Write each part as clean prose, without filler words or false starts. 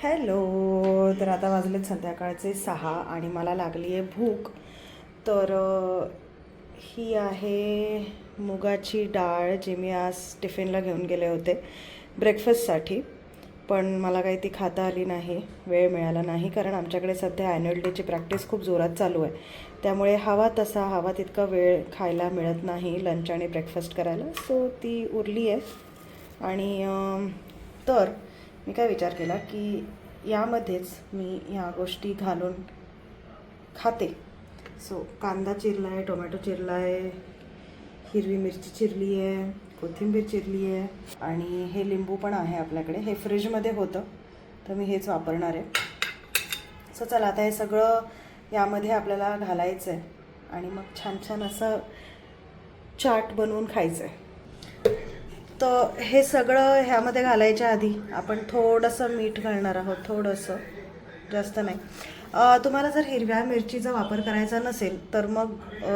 Hello. तर आता वाजलेत संध्याकाळचे 6 आणि मला लागली आहे भूक. तर ही आहे मुगाची डाळ जी मी आज टिफिनला घेऊन गेले होते ब्रेकफास्टसाठी. पण मला काही ती खाता आली नाही, वेळ मिळाला नाही, कारण आमच्याकडे सध्या ॲन्युअल डेची प्रॅक्टिस खूप जोरात चालू आहे. त्यामुळे हवा तितका वेळ खायला मिळत नाही, लंच आणि ब्रेकफास्ट करायला. सो ती उरली आहे. आणि तर मी काय विचार केला की यामध्येच मी ह्या गोष्टी घालून खाते. सो कांदा चिरला आहे, टोमॅटो चिरला आहे, हिरवी मिरची चिरली आहे, कोथिंबीर चिरली आहे आणि हे लिंबू पण आहे आपल्याकडे. हे फ्रीजमध्ये होतं तर मी हेच वापरणार आहे. सो चला आता हे सगळं यामध्ये आपल्याला घालायचं आहे आणि मग छान छान असं चाट बनवून खायचं आहे. तर हे सगळं ह्यामध्ये घालायच्या आधी आपण थोडंसं मीठ घालणार आहोत, थोडंसं, जास्त नाही. तुम्हाला जर हिरव्या मिरचीचा वापर करायचा नसेल तर मग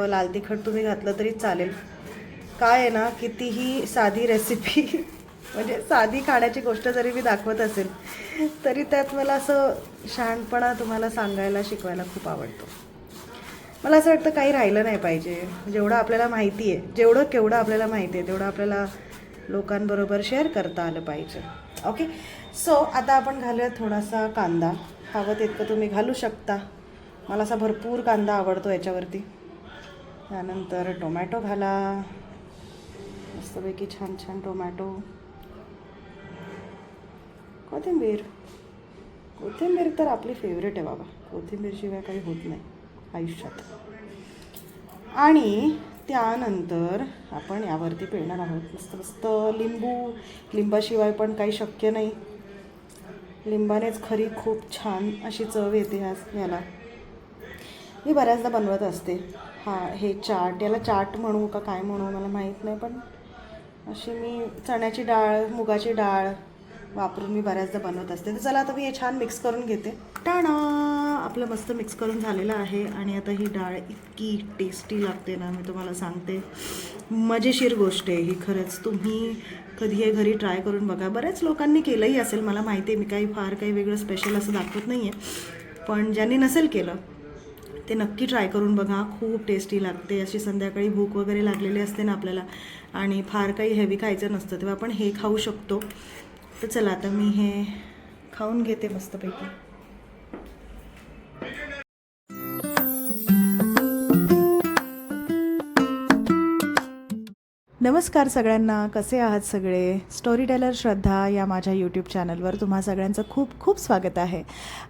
लाल तिखट तुम्ही घातलं तरी चालेल. काय आहे ना, कितीही साधी रेसिपी म्हणजे साधी खाण्याची गोष्ट जरी मी दाखवत असेल तरी त्यात मला असं शहाणपणा तुम्हाला सांगायला शिकवायला खूप आवडतो. मला असं वाटतं काही राहिलं नाही पाहिजे. जेवढं आपल्याला माहिती आहे, केवढं आपल्याला माहिती आहे तेवढं आपल्याला लोकांबरोबर शेअर करता आलं पाहिजे. ओके. सो आता आपण घालूया थोडासा कांदा. हवं तितकं तुम्ही घालू शकता. मला असा भरपूर कांदा आवडतो याच्यावरती. त्यानंतर टोमॅटो घाला, मस्तपैकी छान छान टोमॅटो. कोथिंबीर तर आपली फेवरेट आहे बाबा. कोथिंबीरशिवाय काही होत नाही आयुष्यात. आणि त्यानंतर आपण यावरती पिळणार आहोत मस्त मस्त लिंबू. लिंबाशिवाय पण काही शक्य नाही. लिंबानेच खरी खूप छान अशी चव येते ह्याला. मी बऱ्याचदा बनवत असते हे चाट. याला चाट म्हणू का काय म्हणू मला माहीत नाही, पण अशी मी चण्याची डाळ, मुगाची डाळ वापरून मी बऱ्याचदा बनवत असते. तर चला आता मी हे छान मिक्स करून घेते. टाणा, आपलं मस्त मिक्स करून झालेलं आहे. आणि आता ही डाळ इतकी टेस्टी लागते ना, मी तुम्हाला सांगते. मजेशीर गोष्ट आहे ही खरंच. तुम्ही कधी हे घरी ट्राय करून बघा. बऱ्याच लोकांनी केलंही असेल मला माहिती आहे. मी काही वेगळं स्पेशल असं दाखवत नाही आहे, पण ज्यांनी नसेल केलं ते नक्की ट्राय करून बघा. खूप टेस्टी लागते. अशी संध्याकाळी भूक वगैरे लागलेली असते ना आपल्याला आणि फार काही हेवी खायचं नसतं, तेव्हा आपण हे खाऊ शकतो. तर चला आता मी हे खाऊन घेते मस्तपैकी. नमस्कार सगळ्यांना, कसे आहात सगळे? स्टोरी टेलर श्रद्धा या माझ्या यूट्यूब चॅनलवर तुम्हा सगळ्यांचं खूप खूप स्वागत आहे.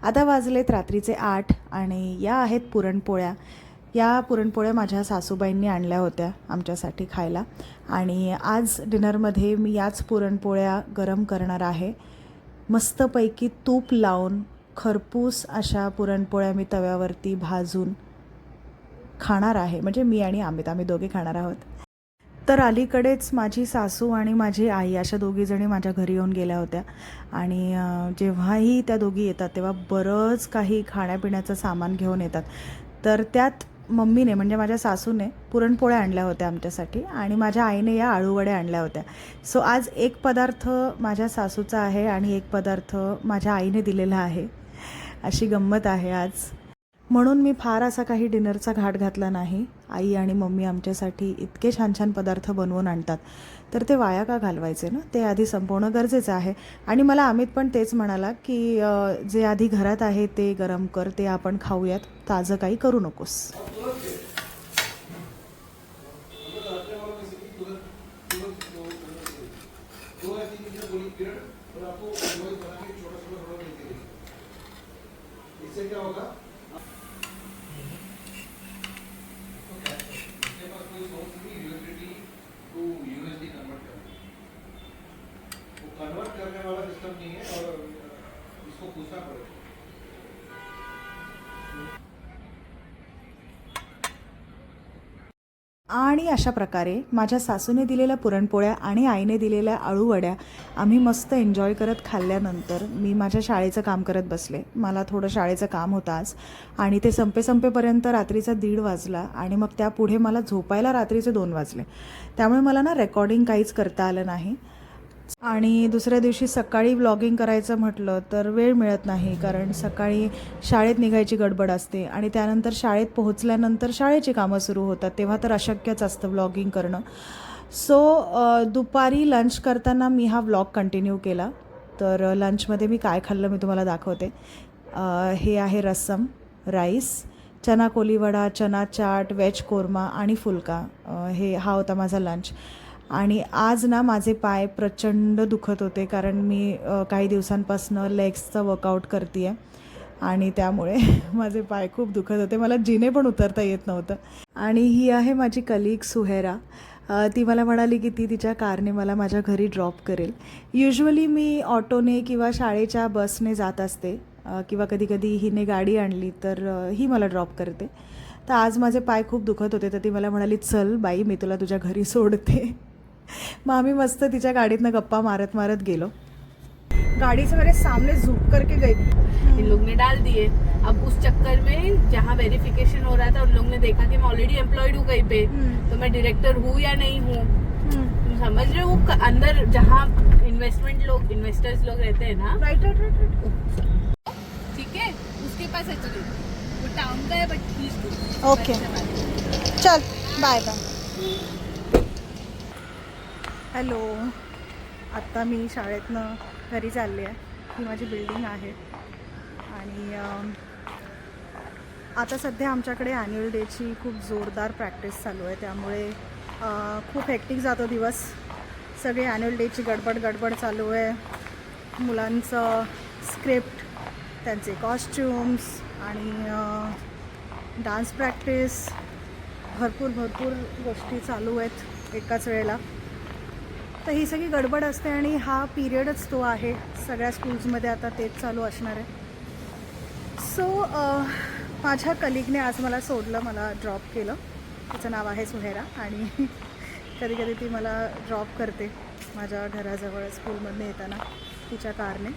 आता वाजलेत रात्रीचे 8 आणि या आहेत पुरणपोळ्या. या पुरणपोळ्या माझ्या सासूबाईंनी आणल्या होत्या आमच्यासाठी खायला आणि आज डिनरमध्ये मी याच पुरणपोळ्या गरम करणार आहे. मस्तपैकी तूप लावून खरपूस अशा पुरणपोळ्या मी तव्यावरती भाजून खाणार आहे. म्हणजे मी आणि आम्ही दोघे खाणार आहोत. तर अलीकडेच माझी सासू आणि माझी आई अशा दोघीजणी माझ्या घरी येऊन गेल्या होत्या आणि जेव्हाही त्या दोघी येतात तेव्हा बरंच काही खाण्यापिण्याचं सामान घेऊन येतात. तर त्यात मम्मीने म्हणजे माझ्या सासूने पुरणपोळ्या आणल्या होत्या आमच्यासाठी आणि माझ्या आईने या आळूवड्या आणल्या होत्या. सो आज एक पदार्थ माझ्या सासूचा आहे आणि एक पदार्थ माझ्या आईने दिलेला आहे. अशी गंमत आहे आज. म्हणून मी फार असा काही डिनरचा घाट घातला नाही. आई आणि मम्मी आमच्यासाठी इतके छान छान पदार्थ बनवून आणतात तर ते वाया का घालवायचे ना, ते आधी संपवणं गरजेचं आहे. आणि मला अमित पण तेच म्हणाला की जे आधी घरात आहे ते गरम कर, ते आपण खाऊयात, ताजं काही करू नकोस. कन्वर्ट करने वाला सिस्टम नहीं है और इसको पूछना पड़ेगा. आणि अशा प्रकारे माझ्या सासूने दिलेल्या पुरणपोळ्या आणि आईने दिलेल्या आळूवड्या आम्ही मस्त एन्जॉय करत खाल्ल्यानंतर मी माझ्या शाळेचं काम करत बसले. मला थोडं शाळेचं काम होतं आज आणि ते संपेपर्यंत रात्रीचा 1:30 वाजला आणि मग त्यापुढे मला झोपायला रात्रीचे 2 वाजले. त्यामुळे मला ना रेकॉर्डिंग काहीच करता आलं नाही. आणि दुसऱ्या दिवशी सकाळी व्लॉगिंग करायचं म्हटलं तर वेळ मिळत नाही, कारण सकाळी शाळेत निघायची गडबड असते आणि त्यानंतर शाळेत पोहोचल्यानंतर शाळेची कामं सुरू होतात, तेव्हा तर अशक्यच असतं व्लॉगिंग करणं. सो दुपारी लंच करताना मी हा व्लॉग कंटिन्यू केला. तर लंचमध्ये मी काय खाल्लं मी तुम्हाला दाखवते. हे आहे रस्सम, राईस, चना कोलीवडा, चना चाट, व्हेज कोरमा आणि फुलका. हा होता माझा लंच. आणि आज ना माझे पाय प्रचंड दुखत होते, कारण मी काही दिवसांपासून लेग्सचं वर्कआउट करते आहे आणि त्यामुळे माझे पाय खूप दुखत होते. मला जिने पण उतरता येत नव्हतं. आणि ही आहे माझी कलीग सुहेरा. ती मला म्हणाली की ती तिच्या कारने मला माझ्या घरी ड्रॉप करेल. युजली मी ऑटोने किंवा शाळेच्या बसने जात असते, किंवा कधी कधी हिने गाडी आणली तर ही मला ड्रॉप करते. तर आज माझे पाय खूप दुखत होते, तर ती मला म्हणाली चल बाई मी तुला तुझ्या घरी सोडते. मग आम्ही मस्त तिच्या गाडीतनं गप्पा मारत मारत गेलो. गाड़ी से मेरे सामने झुक करके गई. इन लोग ने डाल दिए. अब उस चक्कर में जहाँ वेरिफिकेशन हो रहा था उन लोग ने देखा कि मैं ऑलरेडी एम्प्लॉयड हूँ कहीं पे, तो मैं डायरेक्टर हूँ या नहीं हूँ. तुम समझ रहे हो, अंदर जहाँ इन्वेस्टर्स लोग रहते हैं ना, राइट. ठीक है, उसके पास है. चलो वो टाउन का है but he is good. Okay चल बाय बाय. हॅलो, आत्ता मी शाळेतनं घरी चालली आहे. ही माझी बिल्डिंग आहे आणि आता सध्या आमच्याकडे ॲन्युअल डेची खूप जोरदार प्रॅक्टिस चालू आहे, त्यामुळे खूप हेक्टिक जातो दिवस. सगळे ॲन्युअल डेची गडबड चालू आहे. मुलांचं स्क्रिप्ट, त्यांचे कॉस्ट्युम्स आणि डान्स प्रॅक्टिस, भरपूर गोष्टी चालू आहेत एकाच वेळेला. तर ही सगळी गडबड असते आणि हा पिरियडच तो आहे. सगळ्या स्कूल्समध्ये आता तेच चालू असणार आहे. सो माझ्या कलिगने आज मला सोडलं, मला ड्रॉप केलं. तिचं नाव आहे सुहेरा आणि कधी कधी ती मला ड्रॉप करते माझ्या घराजवळ स्कूलमधून येताना तिच्या कारने.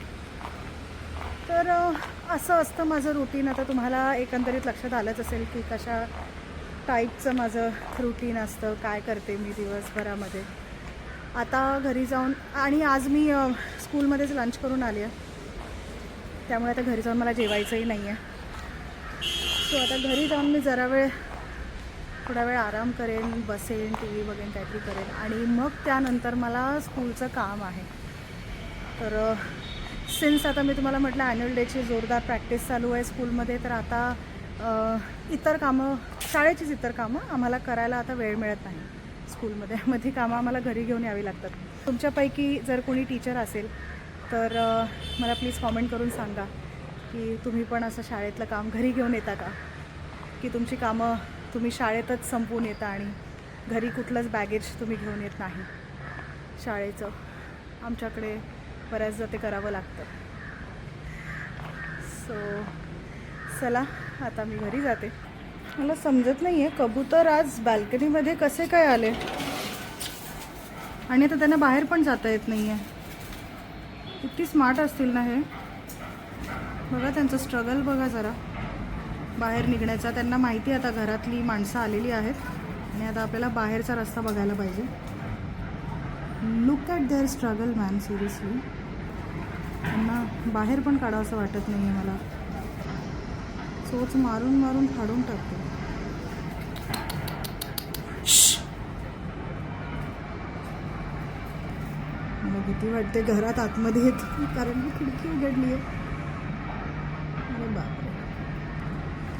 तर असं असतं माझं रुटीन. आता तुम्हाला एकंदरीत लक्षात आलंच असेल की कशा टाईपचं माझं रुटीन असतं, काय करते मी दिवसभरामध्ये. आता घरी जाऊन, आणि आज मी स्कूलमध्येच लंच करून आली आहे, त्यामुळे आता घरी जाऊन मला जेवायचंही नाही आहे. सो आता घरी जाऊन मी थोडा वेळ आराम करेन, बसेन, टी व्ही बघेन, काहीतरी करेन आणि मग त्यानंतर मला स्कूलचं काम आहे. तर सिन्स आता मी तुम्हाला म्हटलं ॲन्युअल डेची जोरदार प्रॅक्टिस चालू आहे स्कूलमध्ये, तर आता इतर कामं, शाळेचीच इतर कामं आम्हाला करायला आता वेळ मिळत नाही स्कूलमध्ये. मध्ये कामं आम्हाला घरी घेऊन यावी लागतात. तुमच्यापैकी जर कोणी टीचर असेल तर मला प्लीज कॉमेंट करून सांगा की तुम्ही पण असं शाळेतलं काम घरी घेऊन येता का, की तुमची कामं तुम्ही शाळेतच संपवून येता आणि घरी कुठलंच बॅगेज तुम्ही घेऊन येत नाही शाळेचं. आमच्याकडे बऱ्याचदा ते करावं लागतं. सो चला आता मी घरी जाते. मला समजत नाही आहे कबूतर आज बाल्कनीमध्ये कसे काय आले, आणि आता त्यांना बाहेर पण जाता येत नाही आहे. किती स्मार्ट असतील ना हे. बघा त्यांचं स्ट्रगल बघा जरा बाहेर निघण्याचा. त्यांना माहिती आहे आता घरातली माणसं आलेली आहेत आणि आता आपल्याला बाहेरचा रस्ता बघायला पाहिजे. Look at there struggle man, seriously. त्यांना बाहेर पण काढावं असं वाटत नाही आहे मला. चोच मारून फाडून टाकतो. मला भीती वाटते घरात आतमध्ये येत, कारण मी खिडकी उघडली आहे. अरे बापरे,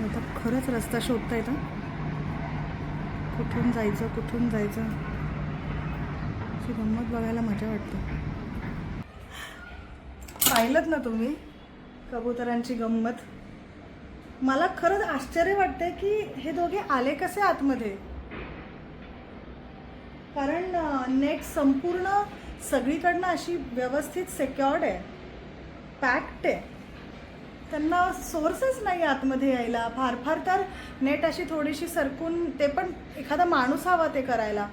आता खरंच रस्ता शोधता येतं. कुठून जायचं अशी गंमत बघायला मजा वाटते. पाहिलंत ना तुम्ही कबुतरांची गंमत. मला खरंच आश्चर्य वाटते की हे दोघे आले कसे आतमध्ये, कारण नेट संपूर्ण सगळीकडनं अशी व्यवस्थित सिक्युअर्ड आहे, पॅक्ड आहे. त्यांना सोर्सच नाही आतमध्ये यायला. फार तर नेट अशी थोडीशी सरकून, ते पण एखादा माणूस हवा ते करायला.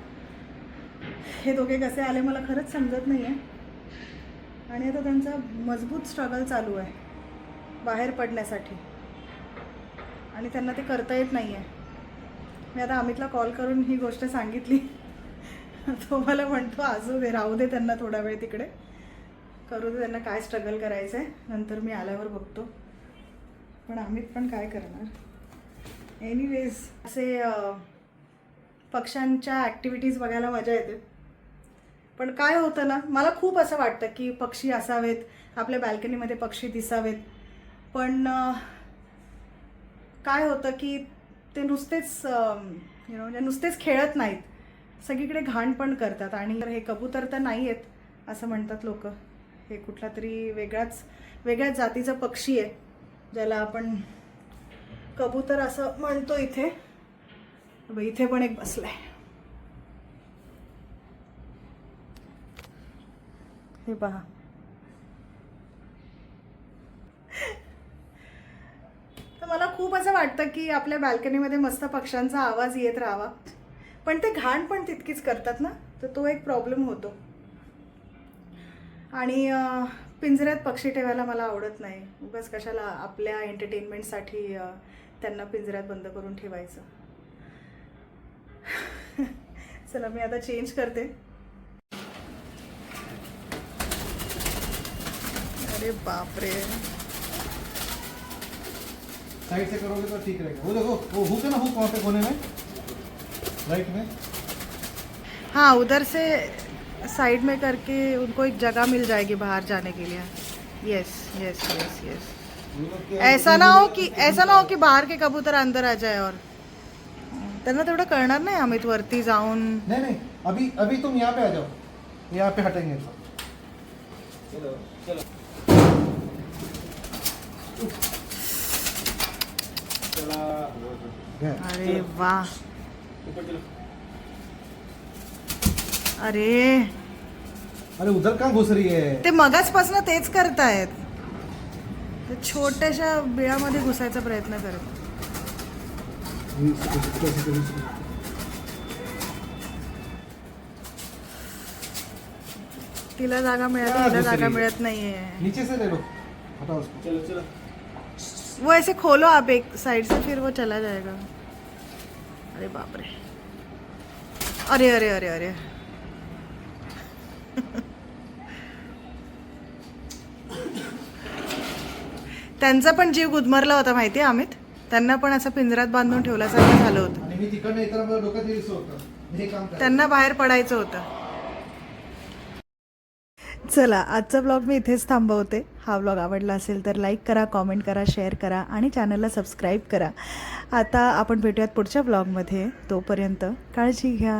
हे दोघे कसे आले मला खरंच समजत नाही आहे. आणि आता त्यांचा मजबूत स्ट्रगल चालू आहे बाहेर पडण्यासाठी, आणि त्यांना ते करता येत नाही आहे. मी आता अमितला कॉल करून ही गोष्ट सांगितली तो मला म्हणतो असू दे, राहू दे त्यांना थोडा वेळ तिकडे, करू दे त्यांना, काय स्ट्रगल करायचं आहे, नंतर मी आल्यावर बघतो. पण अमित पण काय करणार. एनिवेज असे पक्ष्यांच्या ॲक्टिव्हिटीज बघायला मजा येते. पण काय होतं ना, मला खूप असं वाटतं की पक्षी असावेत, आपल्या बॅल्कनीमध्ये पक्षी दिसावेत. पण काय होतं की ते नुसतेच म्हणजे नुसतेच खेळत नाहीत, सगळीकडे घाण पण करतात. आणि हे कबूतर तर नाही आहेत असं म्हणतात लोक. हे कुठला तरी वेगळ्याच जातीचा पक्षी आहे, ज्याला आपण कबूतर असं म्हणतो. इथे पण एक बसलाय. हे पहा. तर मला खूप असं वाटतं की आपल्या बॅल्कनीमध्ये मस्त पक्ष्यांचा आवाज येत राहावा. पण ते घाण पण तितकीच करतात ना, तर तो एक प्रॉब्लेम होतो. आणि पिंजऱ्यात पक्षी ठेवायला मला आवडत नाही. उगाच कशाला आपल्या एंटरटेनमेंटसाठी त्यांना पिंजऱ्यात बंद करून ठेवायचं. चला मी आता चेंज करते. अरे बापरे, साइड से करोगे तो ठीक रहेगा. वो देखो वो हुक है ना, हुक वहाँ पे कोने में राइट में. हाँ उधर से साइड में करके उनको एक जगह मिल जाएगी बाहर जाने के लिए. Yes yes yes yes. ऐसा ना हो की बाहर के कबूतर अंदर आ जाए. और त्यांना तेवढं कळणार नाही अमित वरती जाऊन. नहीं अभी तुम यहाँ पे आ जाओ, यहाँ पे हटेंगे. चलो चलो अरे वाह. अरे अरे उधर कहाँ घुस रही है. ते मगाचपासून तेच करतायत. ते छोट्याशा बिळामध्ये घुसायचा प्रयत्न करत. तिला जागा मिळत, तिला जागा मिळत नाहीये. नीचे से ले लो, हटाओ उसको. चलो चलो. वो ऐसे खोलो आप एक साइड से, फिर वो चला जाएगा. अरे बाप रे. अरे अरे अरे अरे. त्यांचा पण जीव गुदमरला होता माहितीये अमित. त्यांना पण असं पिंजऱ्यात बांधून ठेवल्यासारखं झालं होतं. आणि मी तिकडनं येताना मला डोक्यात दिसत होतं हे काम करा. त्यांना बाहेर पडायचं होतं. चला आजचा ब्लॉग मी इथेच थांबवते. हा ब्लॉग आवडला असेल तर लाईक करा, कॉमेंट करा, शेअर करा आणि चॅनलला सबस्क्राईब करा. आता आपण भेटूयात पुढच्या ब्लॉगमध्ये. तोपर्यंत काळजी घ्या.